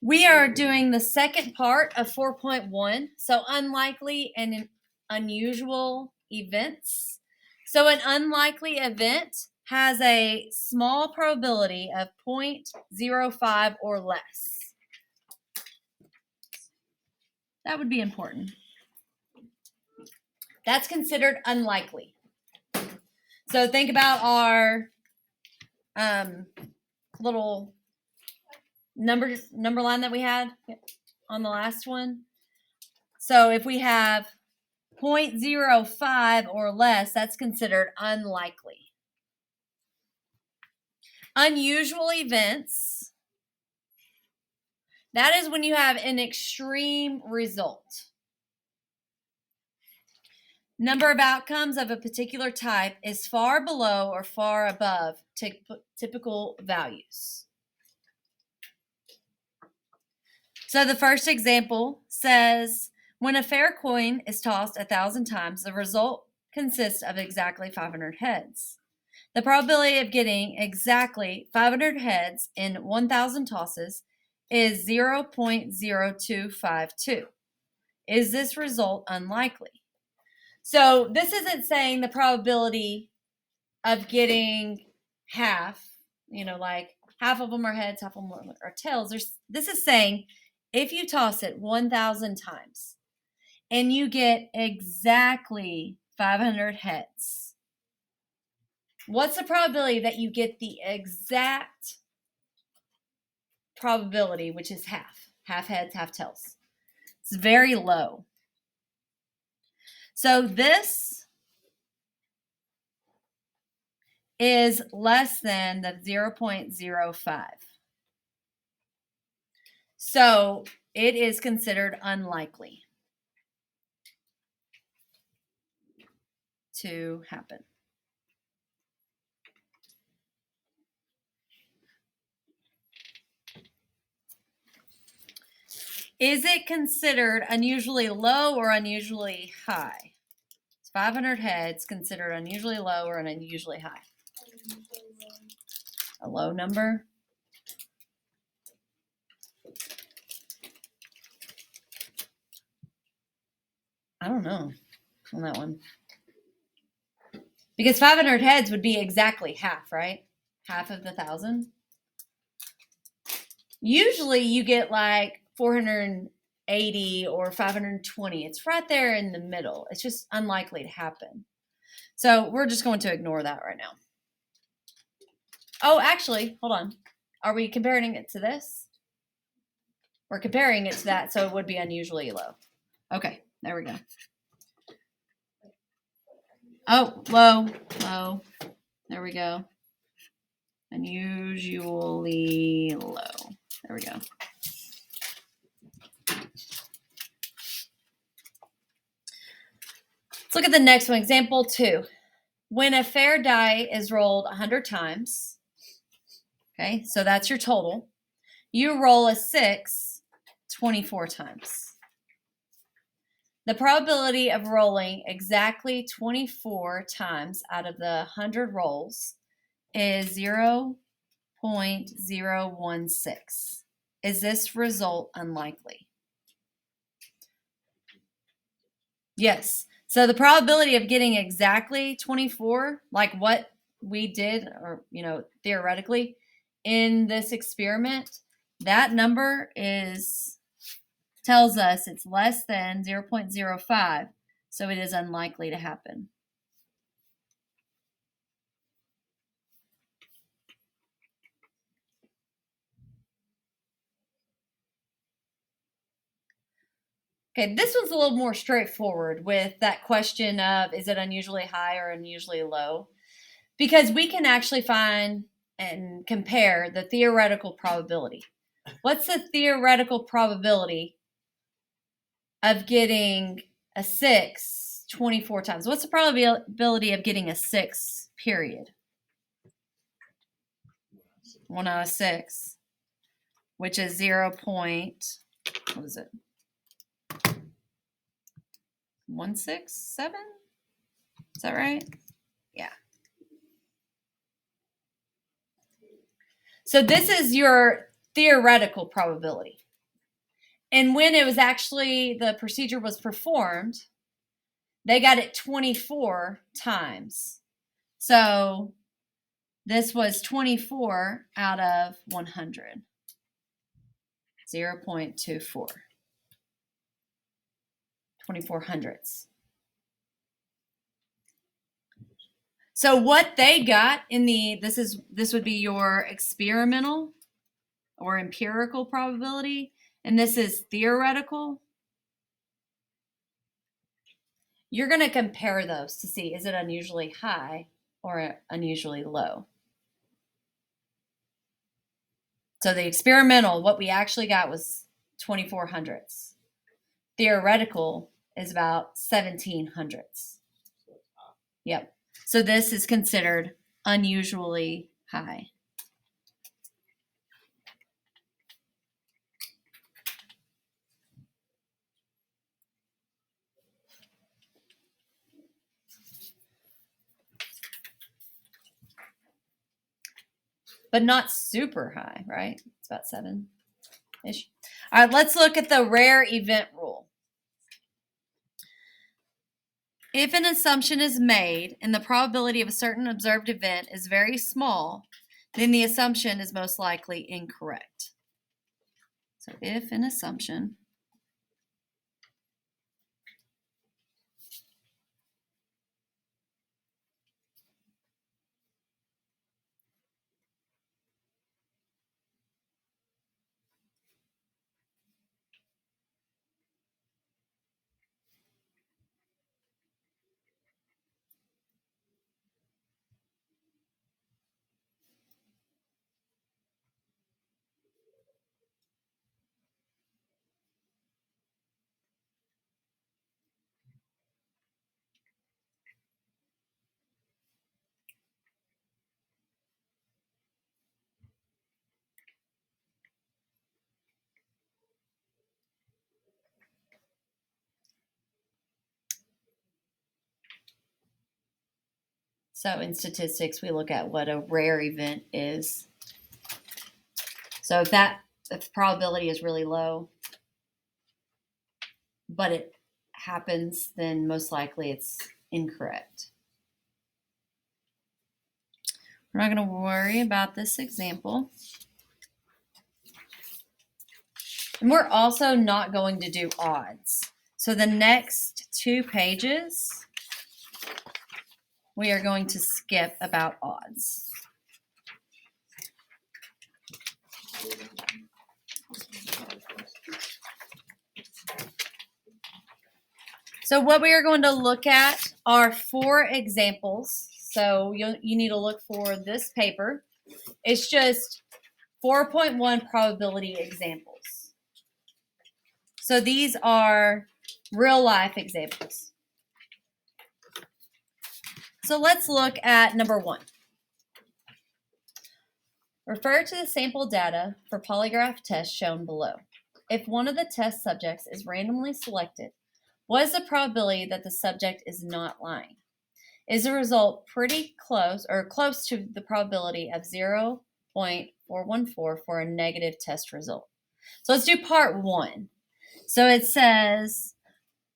We are doing the second part of 4.1, so unlikely and unusual events. So an unlikely event has a small probability of 0.05 or less. That would be important. That's considered unlikely. So think about our little number line that we had on the last one. So if we have 0.05 or less, that's considered unlikely. Unusual events, that is when you have an extreme result. Number of outcomes of a particular type is far below or far above typical values. So the first example says, when a fair coin is tossed 1,000 times, the result consists of exactly 500 heads. The probability of getting exactly 500 heads in 1,000 tosses is 0.0252. Is this result unlikely? So this isn't saying the probability of getting half, like half of them are heads, half of them are tails. This is saying if you toss it 1,000 times and you get exactly 500 heads, what's the probability that you get the exact probability, which is half heads, half tails? It's very low. So this is less than the 0.05. So it is considered unlikely to happen. Is it considered unusually low or unusually high? 500 heads considered unusually low or unusually high? A low number? I don't know on that one. Because 500 heads would be exactly half, right? Half of the 1,000. Usually you get like 480 or 520. It's right there in the middle. It's just unlikely to happen. So we're just going to ignore that right now. Oh, actually, hold on. Are we comparing it to this? We're comparing it to that, so it would be unusually low. Okay, there we go. Oh, low. There we go. Unusually low. There we go. Let's look at the next one. Example 2. When a fair die is rolled 100 times, okay, so that's your total, you roll a 6 24 times. The probability of rolling exactly 24 times out of the 100 rolls is 0.016. Is this result unlikely? Yes. So the probability of getting exactly 24, like what we did, or theoretically in this experiment, that number tells us it's less than 0.05, so it is unlikely to happen. Okay, this one's a little more straightforward with that question of, is it unusually high or unusually low? Because we can actually find and compare the theoretical probability. What's the theoretical probability of getting a 6 24 times? What's the probability of getting a 6, period? 1 out of 6, which is 167? Is that right? Yeah. So this is your theoretical probability. And when it was actually, the procedure was performed, they got it 24 times. So this was 24 out of 100. 0.24. 24 hundredths. So what they got in this would be your experimental or empirical probability, and this is theoretical. You're going to compare those to see, is it unusually high or unusually low? So the experimental, what we actually got was 24 hundredths. Theoretical is about 17 hundredths. Yep. So this is considered unusually high. But not super high, right? It's about 7-ish. All right, let's look at the rare event rule. If an assumption is made and the probability of a certain observed event is very small, then the assumption is most likely incorrect. So if an assumption So in statistics, we look at what a rare event is. So if the probability is really low, but it happens, then most likely it's incorrect. We're not going to worry about this example. And we're also not going to do odds. So the next 2 pages, we are going to skip about odds. So what we are going to look at are 4 examples. So you need to look for this paper. It's just 4.1 probability examples. So these are real life examples. So let's look at number 1. Refer to the sample data for polygraph tests shown below. If one of the test subjects is randomly selected, what is the probability that the subject is not lying? Is the result pretty close or close to the probability of 0.414 for a negative test result? So let's do part 1. So it says,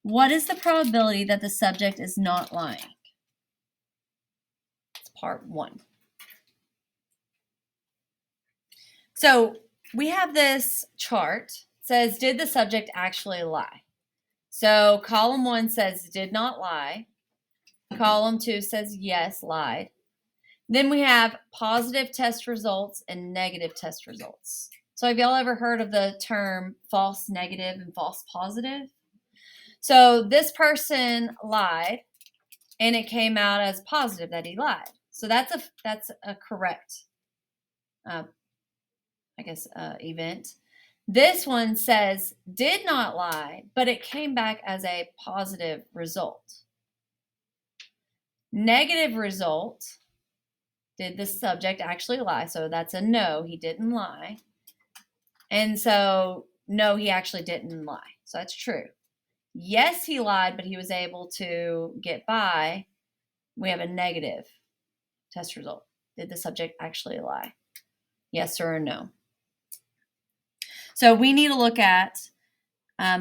what is the probability that the subject is not lying? It's part 1. So we have this chart. It says, did the subject actually lie? So column 1 says did not lie. Column 2 says yes, lied. Then we have positive test results and negative test results. So have y'all ever heard of the term false negative and false positive? So this person lied and it came out as positive that he lied. So that's a correct event. This one says did not lie, but it came back as a positive result. Negative result, did the subject actually lie? So that's a no, he didn't lie. And so no, he actually didn't lie. So that's true. Yes, he lied, but he was able to get by. We have a negative test result. Did the subject actually lie? Yes or no? So we need to look at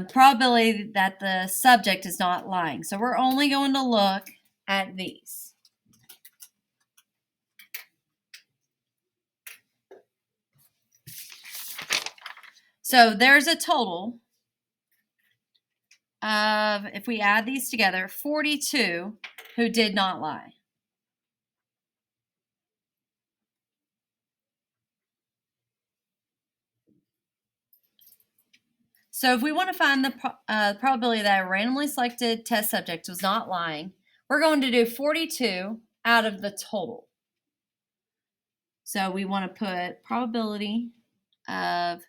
probability that the subject is not lying. So we're only going to look at these. So there's a total of, if we add these together, 42 who did not lie. So if we want to find the probability that a randomly selected test subject was not lying, we're going to do 42 out of the total. So we want to put probability of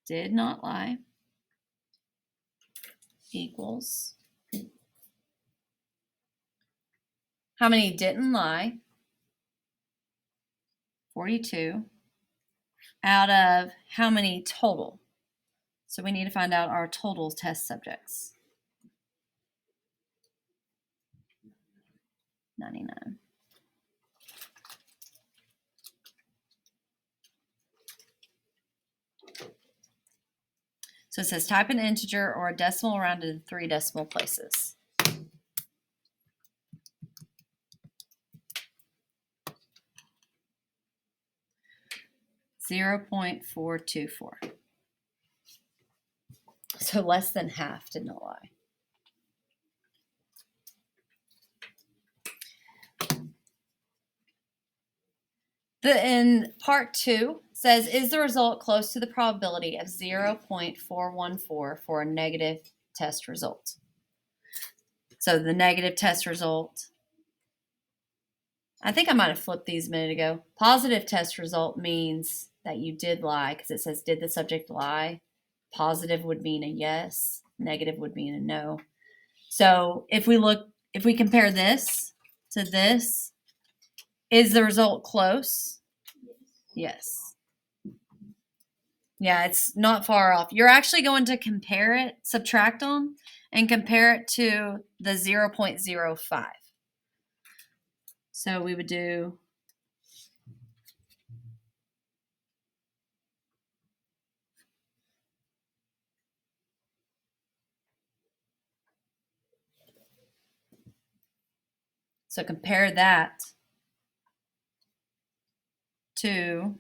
did not lie equals how many didn't lie, 42, out of how many total. So we need to find out our total test subjects. 99. So it says type an integer or a decimal rounded to 3 decimal places. .424. So less than half did not lie. In part 2 says, is the result close to the probability of 0.414 for a negative test result? So the negative test result, I think I might have flipped these a minute ago. Positive test result means that you did lie because it says, did the subject lie? Positive would mean a yes, negative would mean a no. So if we compare this to this, is the result close? Yes. Yeah, it's not far off. You're actually going to compare it, subtract them, and compare it to the 0.05. So we would do so compare that to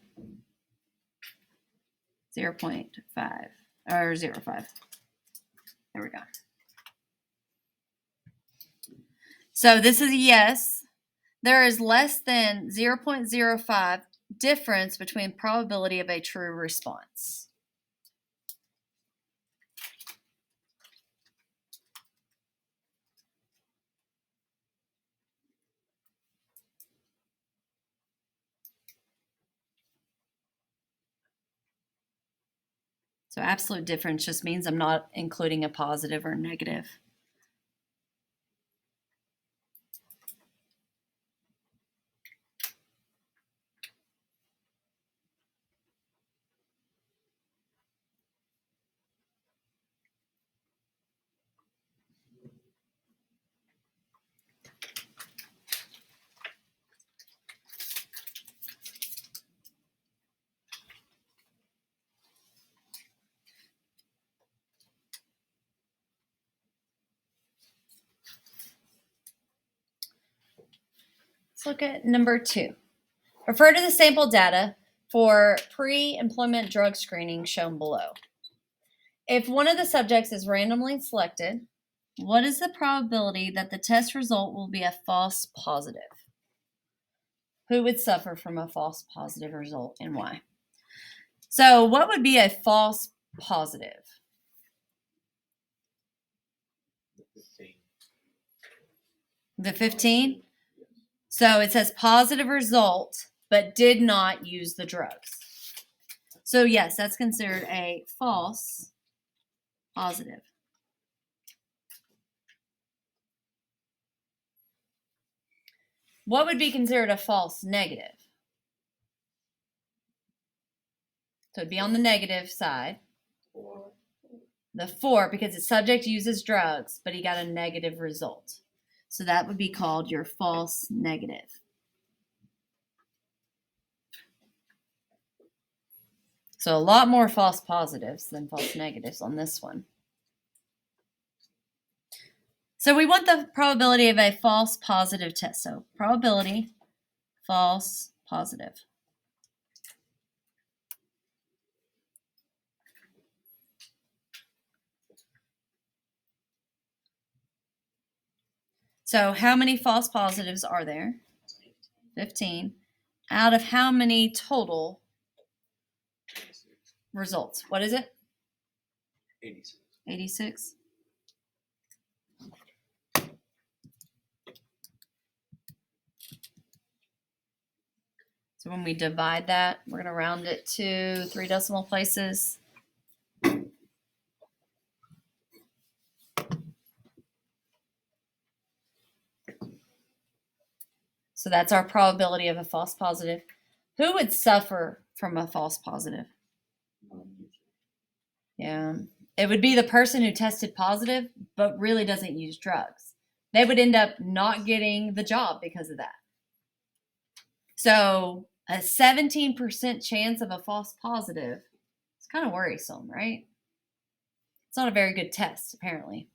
0.5 or 0.5. There we go. So this is a yes. There is less than 0.05 difference between probability of a true response. So absolute difference just means I'm not including a positive or negative. Let's look at number 2. Refer to the sample data for pre-employment drug screening shown below. If one of the subjects is randomly selected, what is the probability that the test result will be a false positive? Who would suffer from a false positive result and why? So what would be a false positive? The 15? So it says positive result, but did not use the drugs. So yes, that's considered a false positive. What would be considered a false negative? So it'd be on the negative side. The 4, because the subject uses drugs, but he got a negative result. So that would be called your false negative. So a lot more false positives than false negatives on this one. So we want the probability of a false positive test. So probability, false positive. So how many false positives are there? 15. Out of how many total results? What is it? 86. 86. So when we divide that, we're going to round it to 3 decimal places. So that's our probability of a false positive. Who would suffer from a false positive? Yeah. It would be the person who tested positive but really doesn't use drugs. They would end up not getting the job because of that. So a 17% chance of a false positive is kind of worrisome, right? It's not a very good test, apparently.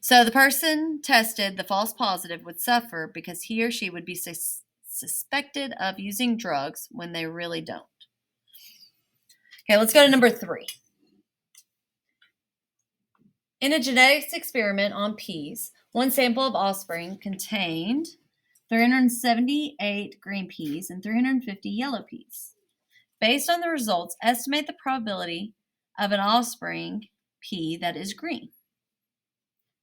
So the person tested the false positive would suffer because he or she would be suspected of using drugs when they really don't. Okay, let's go to number 3. In a genetics experiment on peas, one sample of offspring contained 378 green peas and 350 yellow peas. Based on the results, estimate the probability of an offspring pea that is green.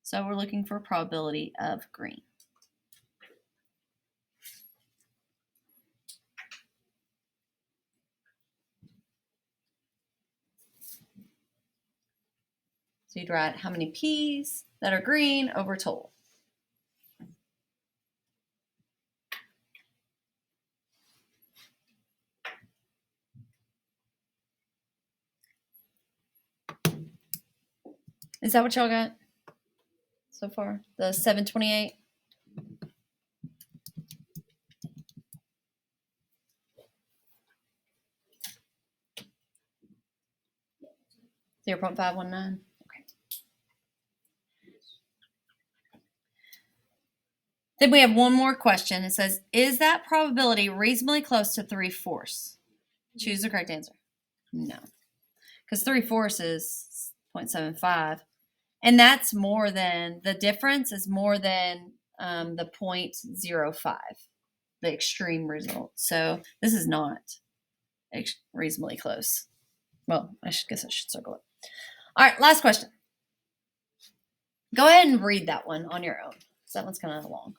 So we're looking for probability of green. So you'd write how many peas that are green over total. Is that what y'all got so far? The 728? .519. Okay. Then we have one more question. It says, is that probability reasonably close to 3/4? Choose the correct answer. No. Because 3/4 is 0.75. And that's more than, the difference is more than the 0.05, the extreme result. So this is not reasonably close. Well, guess I should circle it. All right, last question. Go ahead and read that one on your own. So that one's kind of long.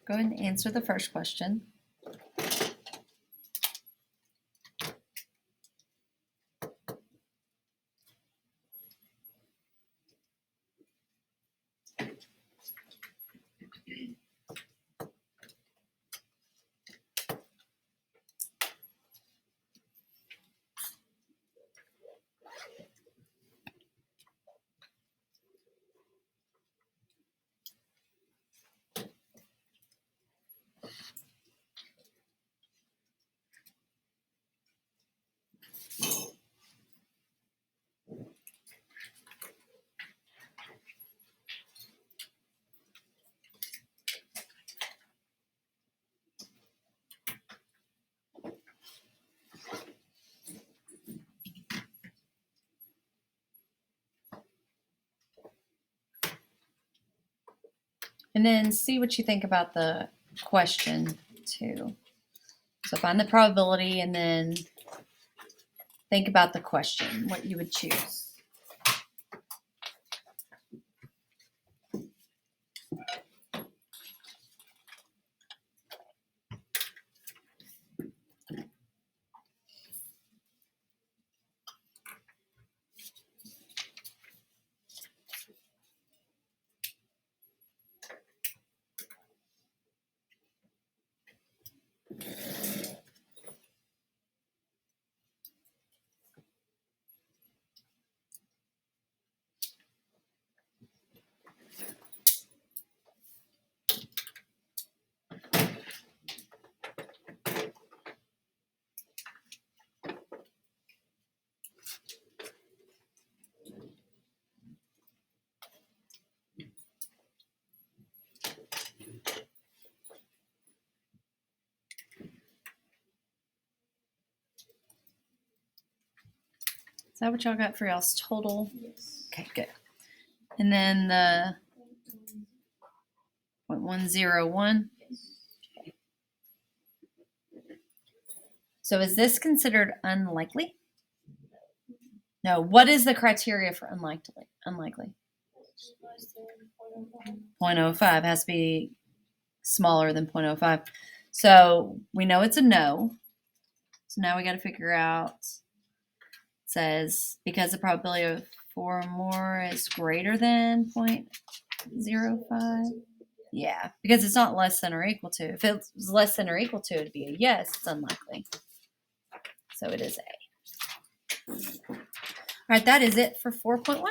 Go ahead and answer the first question. And then see what you think about the question too. So find the probability and then think about the question, what you would choose. Is that what y'all got for y'all's total? Yes. Okay, good. And then the 0.101. So is this considered unlikely? No. What is the criteria for unlikely? Unlikely. Less than 0.05 has to be smaller than 0.05. So we know it's a no. So now we got to figure out. It says because the probability of 4 or more is greater than 0.05. Yeah, because it's not less than or equal to. If it was less than or equal to, it'd be a yes. It's unlikely. So it is A. All right, that is it for 4.1.